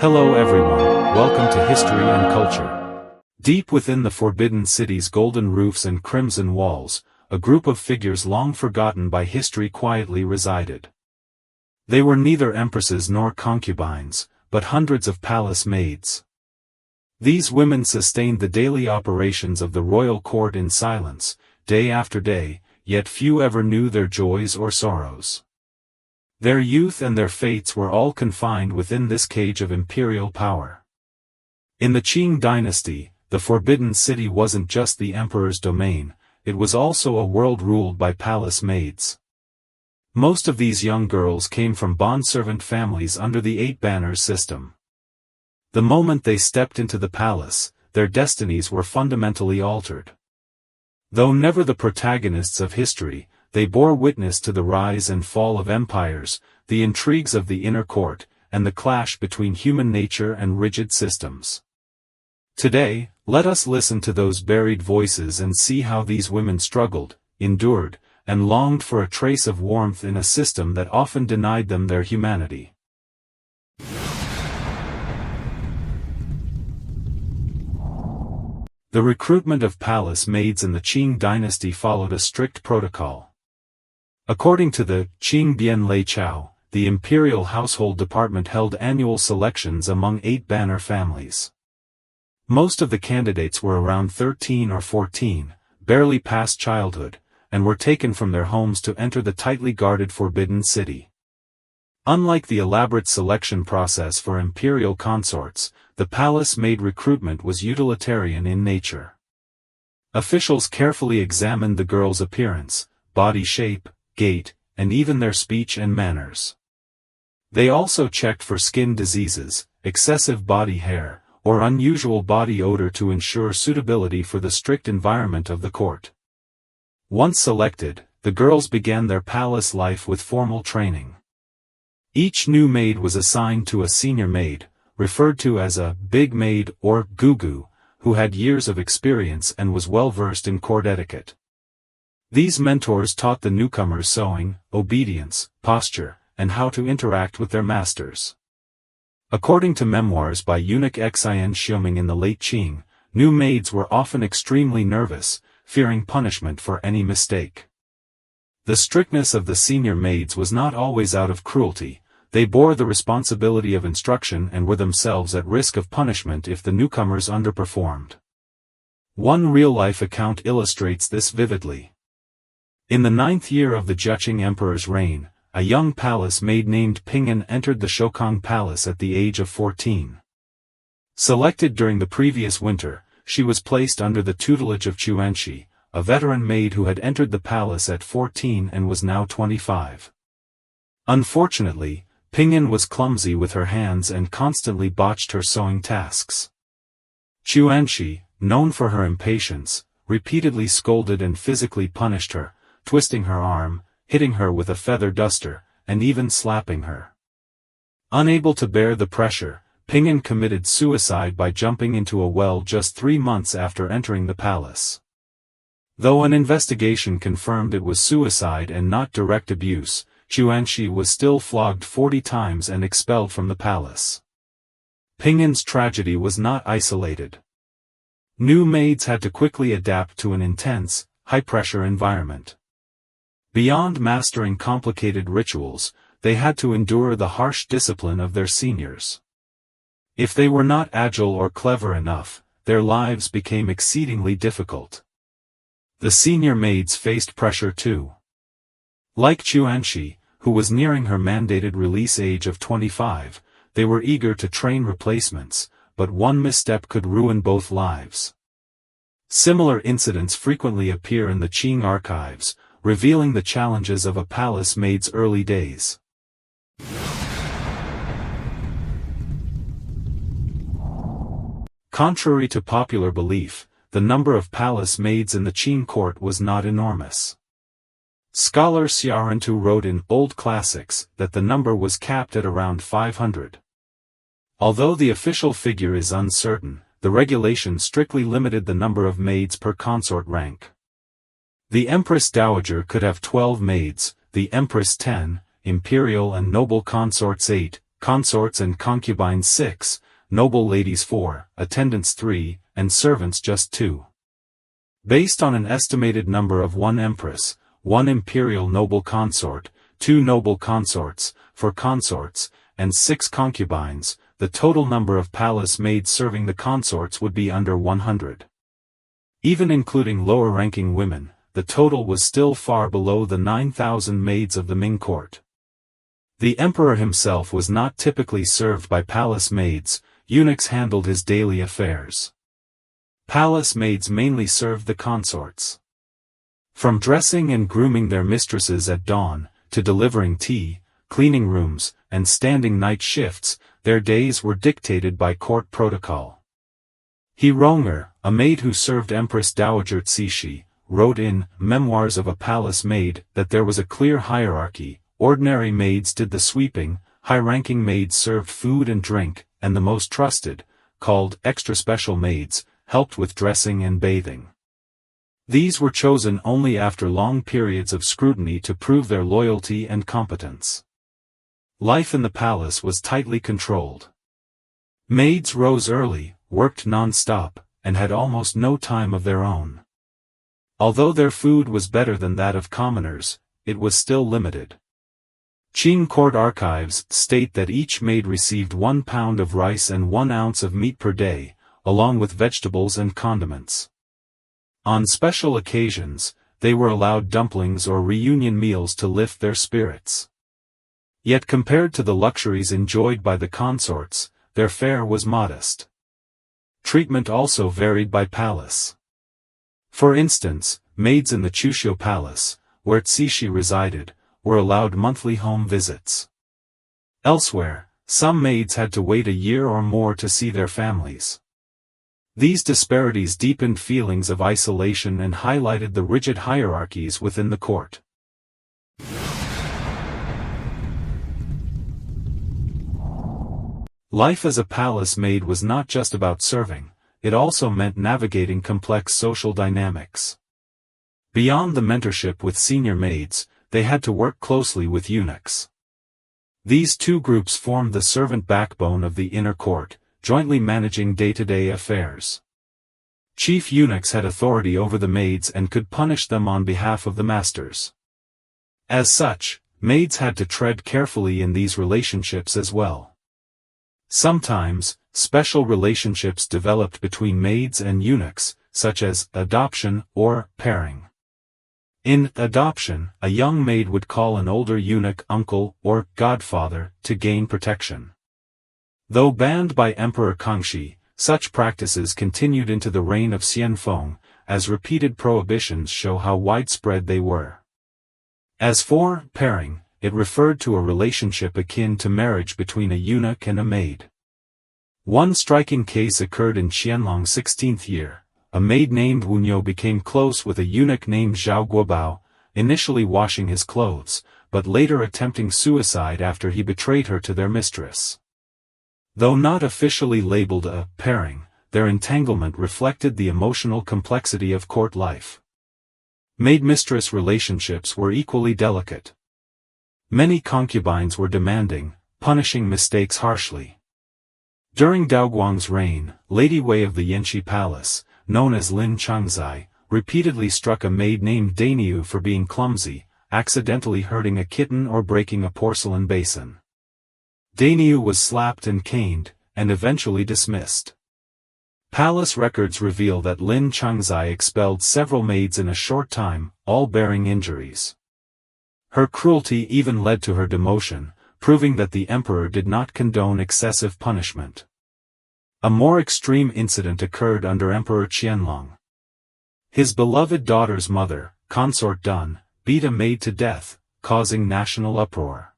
Hello everyone, welcome to History and Culture. Deep within the Forbidden City's golden roofs and crimson walls, a group of figures long forgotten by history quietly resided. They were neither empresses nor concubines, but hundreds of palace maids. These women sustained the daily operations of the royal court in silence, day after day, yet few ever knew their joys or sorrows. Their youth and their fates were all confined within this cage of imperial power. In the Qing Dynasty, the Forbidden City wasn't just the emperor's domain, it was also a world ruled by palace maids. Most of these young girls came from bondservant families under the Eight Banners system. The moment they stepped into the palace, their destinies were fundamentally altered. Though never the protagonists of history, they bore witness to the rise and fall of empires, the intrigues of the inner court, and the clash between human nature and rigid systems. Today, let us listen to those buried voices and see how these women struggled, endured, and longed for a trace of warmth in a system that often denied them their humanity. The recruitment of palace maids in the Qing dynasty followed a strict protocol. According to the Qing Bianlei, the imperial household department held annual selections among 8 banner families. Most of the candidates were around 13 or 14, barely past childhood, and were taken from their homes to enter the tightly guarded Forbidden City. Unlike the elaborate selection process for imperial consorts, the palace maid recruitment was utilitarian in nature. Officials carefully examined the girls' appearance, body shape, gait, and even their speech and manners. They also checked for skin diseases, excessive body hair, or unusual body odor to ensure suitability for the strict environment of the court. Once selected, the girls began their palace life with formal training. Each new maid was assigned to a senior maid, referred to as a big maid or gugu, who had years of experience and was well versed in court etiquette. These mentors taught the newcomers sewing, obedience, posture, and how to interact with their masters. According to Memoirs by eunuch Xian Xiuming in the late Qing, new maids were often extremely nervous, fearing punishment for any mistake. The strictness of the senior maids was not always out of cruelty, they bore the responsibility of instruction and were themselves at risk of punishment if the newcomers underperformed. One real-life account illustrates this vividly. In the 9th year of the Jia Emperor's reign, a young palace maid named Ping'an entered the Shokong Palace at the age of 14. Selected during the previous winter, she was placed under the tutelage of Chuanxi, a veteran maid who had entered the palace at 14 and was now 25. Unfortunately, Ping'an was clumsy with her hands and constantly botched her sewing tasks. Chuanxi, known for her impatience, repeatedly scolded and physically punished her, twisting her arm, hitting her with a feather duster, and even slapping her. Unable to bear the pressure, Ping'an committed suicide by jumping into a well just 3 months after entering the palace. Though an investigation confirmed it was suicide and not direct abuse, Chuanxi was still flogged 40 times and expelled from the palace. Ping'an's tragedy was not isolated. New maids had to quickly adapt to an intense, high-pressure environment. Beyond mastering complicated rituals, they had to endure the harsh discipline of their seniors. If they were not agile or clever enough, their lives became exceedingly difficult. The senior maids faced pressure too. Like Chuanxi, who was nearing her mandated release age of 25, they were eager to train replacements, but one misstep could ruin both lives. Similar incidents frequently appear in the Qing archives, revealing the challenges of a palace maid's early days. Contrary to popular belief, the number of palace maids in the Qing court was not enormous. Scholar Xiaorantu wrote in Old Classics that the number was capped at around 500. Although the official figure is uncertain, the regulation strictly limited the number of maids per consort rank. The Empress Dowager could have 12 maids, the Empress 10, imperial and noble consorts 8, consorts and concubines 6, noble ladies 4, attendants 3, and servants just 2. Based on an estimated number of 1 empress, 1 imperial noble consort, 2 noble consorts, 4 consorts, and 6 concubines, the total number of palace maids serving the consorts would be under 100. Even including lower-ranking women, the total was still far below the 9,000 maids of the Ming court. The emperor himself was not typically served by palace maids, eunuchs handled his daily affairs. Palace maids mainly served the consorts. From dressing and grooming their mistresses at dawn, to delivering tea, cleaning rooms, and standing night shifts, their days were dictated by court protocol. Yongle, a maid who served Empress Dowager Cixi, wrote in Memoirs of a Palace Maid that there was a clear hierarchy. Ordinary maids did the sweeping, high-ranking maids served food and drink, and the most trusted, called extra special maids, helped with dressing and bathing. These were chosen only after long periods of scrutiny to prove their loyalty and competence. Life in the palace was tightly controlled. Maids rose early, worked non-stop, and had almost no time of their own. Although their food was better than that of commoners, it was still limited. Qing court archives state that each maid received 1 pound of rice and 1 ounce of meat per day, along with vegetables and condiments. On special occasions, they were allowed dumplings or reunion meals to lift their spirits. Yet compared to the luxuries enjoyed by the consorts, their fare was modest. Treatment also varied by palace. For instance, maids in the Chushio Palace, where Cixi resided, were allowed monthly home visits. Elsewhere, some maids had to wait a year or more to see their families. These disparities deepened feelings of isolation and highlighted the rigid hierarchies within the court. Life as a palace maid was not just about serving, it also meant navigating complex social dynamics. Beyond the mentorship with senior maids, they had to work closely with eunuchs. These two groups formed the servant backbone of the inner court, jointly managing day-to-day affairs. Chief eunuchs had authority over the maids and could punish them on behalf of the masters. As such, maids had to tread carefully in these relationships as well. Sometimes, special relationships developed between maids and eunuchs, such as adoption or pairing. In adoption, a young maid would call an older eunuch uncle or godfather to gain protection. Though banned by Emperor Kangxi, such practices continued into the reign of Xianfeng, as repeated prohibitions show how widespread they were. As for pairing, it referred to a relationship akin to marriage between a eunuch and a maid. One striking case occurred in Qianlong's 16th year. A maid named Wunyo became close with a eunuch named Zhao Guobao, initially washing his clothes, but later attempting suicide after he betrayed her to their mistress. Though not officially labeled a pairing, their entanglement reflected the emotional complexity of court life. Maid-mistress relationships were equally delicate. Many concubines were demanding, punishing mistakes harshly. During Daoguang's reign, Lady Wei of the Yanxi Palace, known as Lin Changzai, repeatedly struck a maid named Dainiu for being clumsy, accidentally hurting a kitten or breaking a porcelain basin. Dainiu was slapped and caned, and eventually dismissed. Palace records reveal that Lin Changzai expelled several maids in a short time, all bearing injuries. Her cruelty even led to her demotion, proving that the emperor did not condone excessive punishment. A more extreme incident occurred under Emperor Qianlong. His beloved daughter's mother, Consort Dun, beat a maid to death, causing national uproar.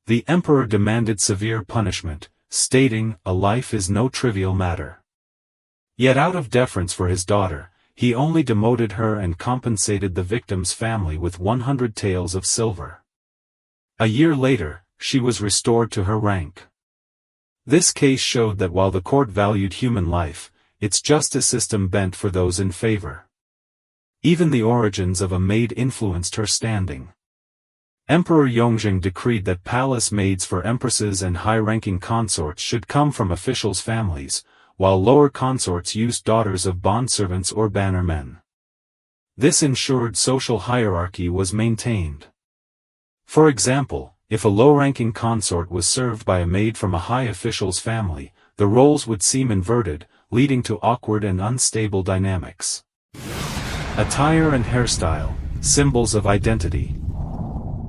The emperor demanded severe punishment, stating, "A life is no trivial matter." Yet out of deference for his daughter, he only demoted her and compensated the victim's family with 100 taels of silver. A year later, she was restored to her rank. This case showed that while the court valued human life, its justice system bent for those in favor. Even the origins of a maid influenced her standing. Emperor Yongle decreed that palace maids for empresses and high-ranking consorts should come from officials' families, while lower consorts used daughters of bondservants or bannermen. This ensured social hierarchy was maintained. For example, if a low-ranking consort was served by a maid from a high official's family, the roles would seem inverted, leading to awkward and unstable dynamics. Attire and hairstyle, symbols of identity.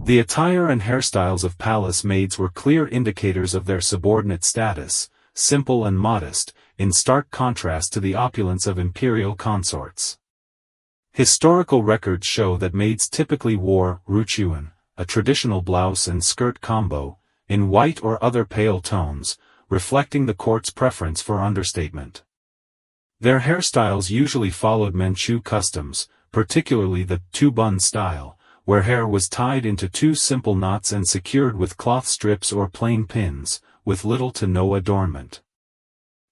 The attire and hairstyles of palace maids were clear indicators of their subordinate status, simple and modest, in stark contrast to the opulence of imperial consorts. Historical records show that maids typically wore ruchuan, a traditional blouse and skirt combo, in white or other pale tones, reflecting the court's preference for understatement. Their hairstyles usually followed Manchu customs, particularly the two-bun style, where hair was tied into two simple knots and secured with cloth strips or plain pins, with little to no adornment.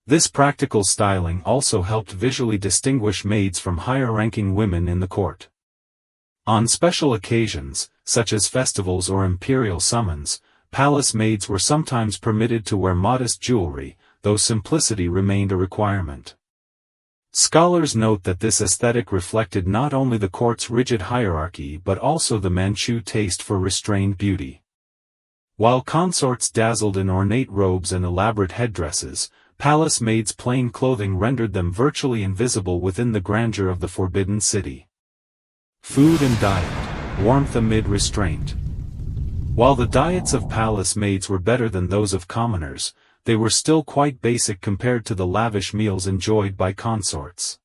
This practical styling also helped visually distinguish maids from higher-ranking women in the court. On special occasions, such as festivals or imperial summons, palace maids were sometimes permitted to wear modest jewelry, though simplicity remained a requirement. Scholars note that this aesthetic reflected not only the court's rigid hierarchy but also the Manchu taste for restrained beauty. While consorts dazzled in ornate robes and elaborate headdresses, palace maids' plain clothing rendered them virtually invisible within the grandeur of the Forbidden City. Food and diet, warmth amid restraint. While the diets of palace maids were better than those of commoners, they were still quite basic compared to the lavish meals enjoyed by consorts.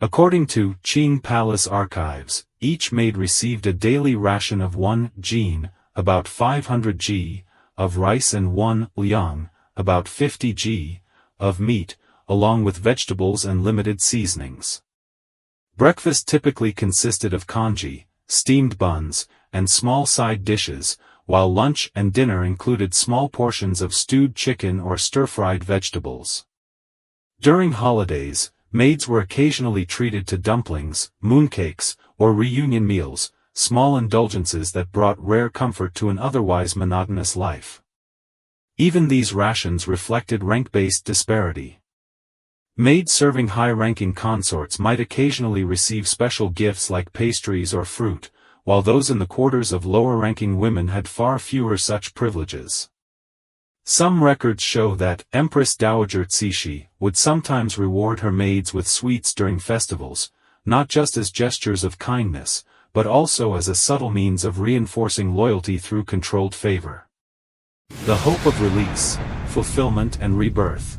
According to Qing Palace archives, each maid received a daily ration of 1 jin, about 500 ji, of rice and 1 liang, about 50 ji, of meat, along with vegetables and limited seasonings. Breakfast typically consisted of congee, steamed buns, and small side dishes, while lunch and dinner included small portions of stewed chicken or stir-fried vegetables. During holidays, maids were occasionally treated to dumplings, mooncakes, or reunion meals, small indulgences that brought rare comfort to an otherwise monotonous life. Even these rations reflected rank-based disparity. Maids serving high-ranking consorts might occasionally receive special gifts like pastries or fruit, while those in the quarters of lower-ranking women had far fewer such privileges. Some records show that Empress Dowager Cixi would sometimes reward her maids with sweets during festivals, not just as gestures of kindness, but also as a subtle means of reinforcing loyalty through controlled favor. The hope of release, fulfillment and rebirth.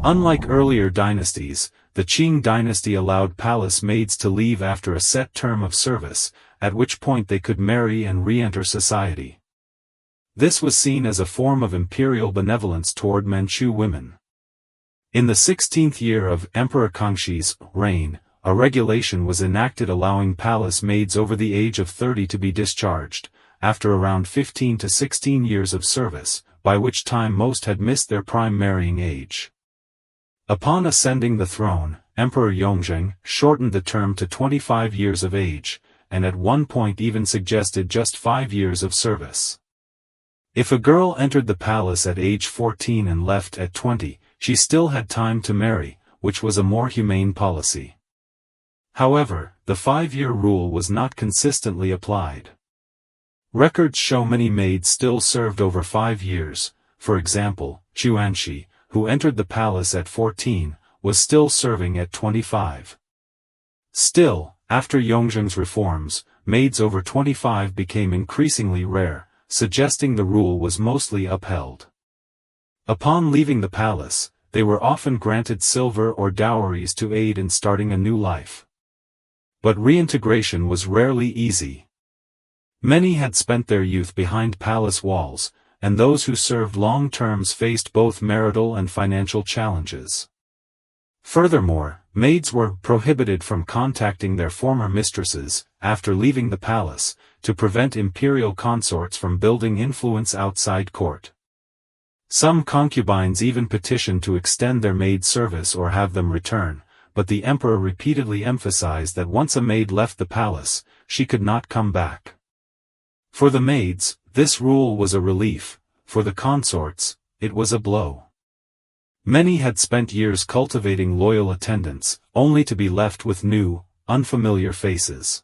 Unlike earlier dynasties, the Qing dynasty allowed palace maids to leave after a set term of service, at which point they could marry and re-enter society. This was seen as a form of imperial benevolence toward Manchu women. In the 16th year of Emperor Kangxi's reign, a regulation was enacted allowing palace maids over the age of 30 to be discharged, after around 15 to 16 years of service, by which time most had missed their prime marrying age. Upon ascending the throne, Emperor Yongle shortened the term to 25 years of age, and at one point even suggested just 5 years of service. If a girl entered the palace at age 14 and left at 20, she still had time to marry, which was a more humane policy. However, the 5-year rule was not consistently applied. Records show many maids still served over 5 years. For example, Xuanxi, who entered the palace at 14, was still serving at 25. Still, after Yongzheng's reforms, maids over 25 became increasingly rare, suggesting the rule was mostly upheld. Upon leaving the palace, they were often granted silver or dowries to aid in starting a new life. But reintegration was rarely easy. Many had spent their youth behind palace walls, and those who served long terms faced both marital and financial challenges. Furthermore, maids were prohibited from contacting their former mistresses, after leaving the palace, to prevent imperial consorts from building influence outside court. Some concubines even petitioned to extend their maid service or have them return, but the emperor repeatedly emphasized that once a maid left the palace, she could not come back. For the maids, this rule was a relief; for the consorts, it was a blow. Many had spent years cultivating loyal attendants, only to be left with new, unfamiliar faces.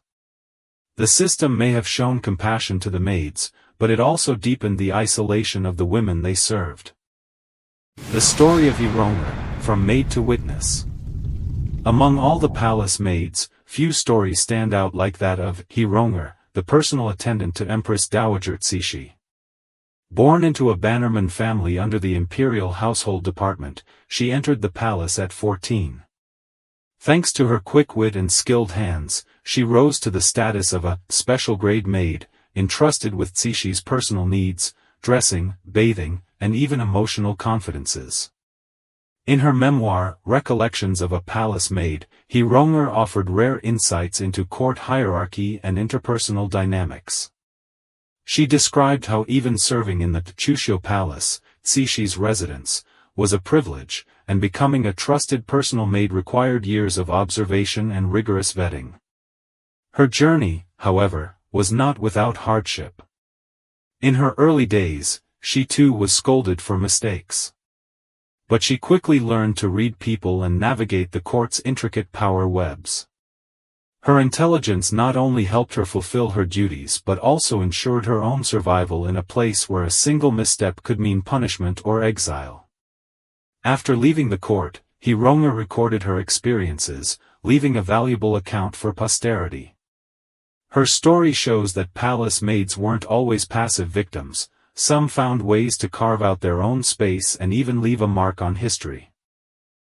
The system may have shown compassion to the maids, but it also deepened the isolation of the women they served. The story of Yongle, from maid to witness. Among all the palace maids, few stories stand out like that of Yongle, the personal attendant to Empress Dowager Cixi. Born into a bannerman family under the imperial household department, she entered the palace at 14. Thanks to her quick wit and skilled hands, she rose to the status of a special grade maid, entrusted with Cixi's personal needs, dressing, bathing, and even emotional confidences. In her memoir, Recollections of a Palace Maid, Yongle offered rare insights into court hierarchy and interpersonal dynamics. She described how even serving in the Chushio Palace, Cixi's residence, was a privilege, and becoming a trusted personal maid required years of observation and rigorous vetting. Her journey, however, was not without hardship. In her early days, she too was scolded for mistakes. But she quickly learned to read people and navigate the court's intricate power webs. Her intelligence not only helped her fulfill her duties but also ensured her own survival in a place where a single misstep could mean punishment or exile. After leaving the court, Yongle recorded her experiences, leaving a valuable account for posterity. Her story shows that palace maids weren't always passive victims; some found ways to carve out their own space and even leave a mark on history.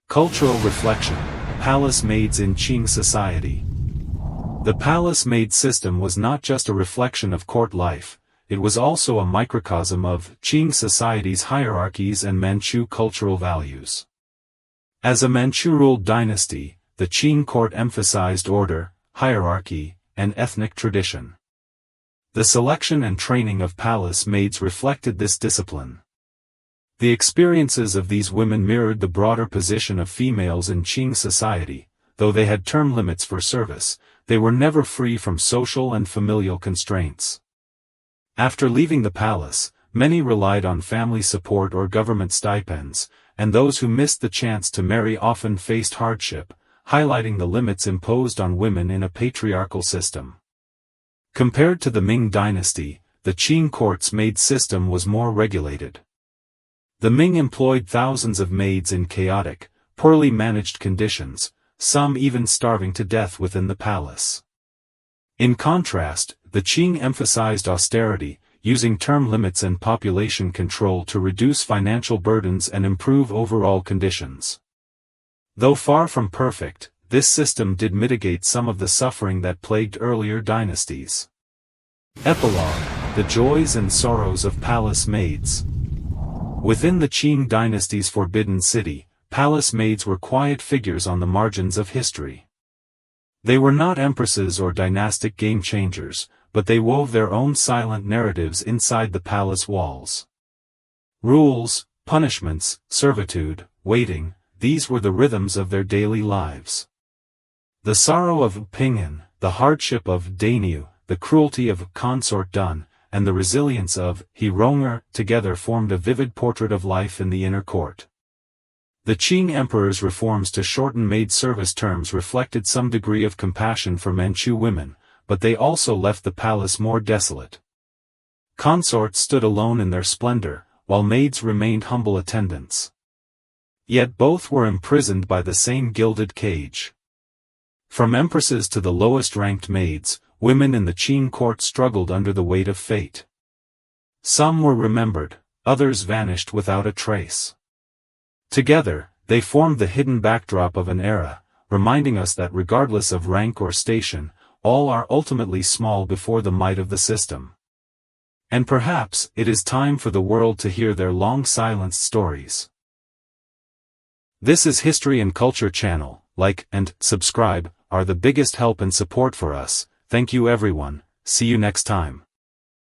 Cultural reflection: Palace maids in Qing society. The palace maid system was not just a reflection of court life, it was also a microcosm of Qing society's hierarchies and Manchu cultural values. As a Manchu-ruled dynasty, the Qing court emphasized order, hierarchy, and ethnic tradition. The selection and training of palace maids reflected this discipline. The experiences of these women mirrored the broader position of females in Qing society. Though they had term limits for service, they were never free from social and familial constraints. After leaving the palace, many relied on family support or government stipends, and those who missed the chance to marry often faced hardship, highlighting the limits imposed on women in a patriarchal system. Compared to the Ming dynasty, the Qing court's maid system was more regulated. The Ming employed thousands of maids in chaotic, poorly managed conditions, some even starving to death within the palace. In contrast, the Qing emphasized austerity, using term limits and population control to reduce financial burdens and improve overall conditions. Though far from perfect, this system did mitigate some of the suffering that plagued earlier dynasties. Epilogue: The joys and sorrows of palace maids. Within the Qing dynasty's forbidden city, palace maids were quiet figures on the margins of history. They were not empresses or dynastic game-changers, but they wove their own silent narratives inside the palace walls. Rules, punishments, servitude, waiting, these were the rhythms of their daily lives. The sorrow of Ping'an, the hardship of daimyo, the cruelty of consort dun, and the resilience of Yongle together formed a vivid portrait of life in the inner court. The Qing emperor's reforms to shorten maid service terms reflected some degree of compassion for Manchu women, but they also left the palace more desolate. Consorts stood alone in their splendor, while maids remained humble attendants. Yet both were imprisoned by the same gilded cage. From empresses to the lowest-ranked maids, women in the Qing court struggled under the weight of fate. Some were remembered, others vanished without a trace. Together, they formed the hidden backdrop of an era, reminding us that regardless of rank or station, all are ultimately small before the might of the system. And perhaps it is time for the world to hear their long-silenced stories. This is History and Culture Channel. Like and subscribe are the biggest help and support for us. Thank you everyone. See you next time.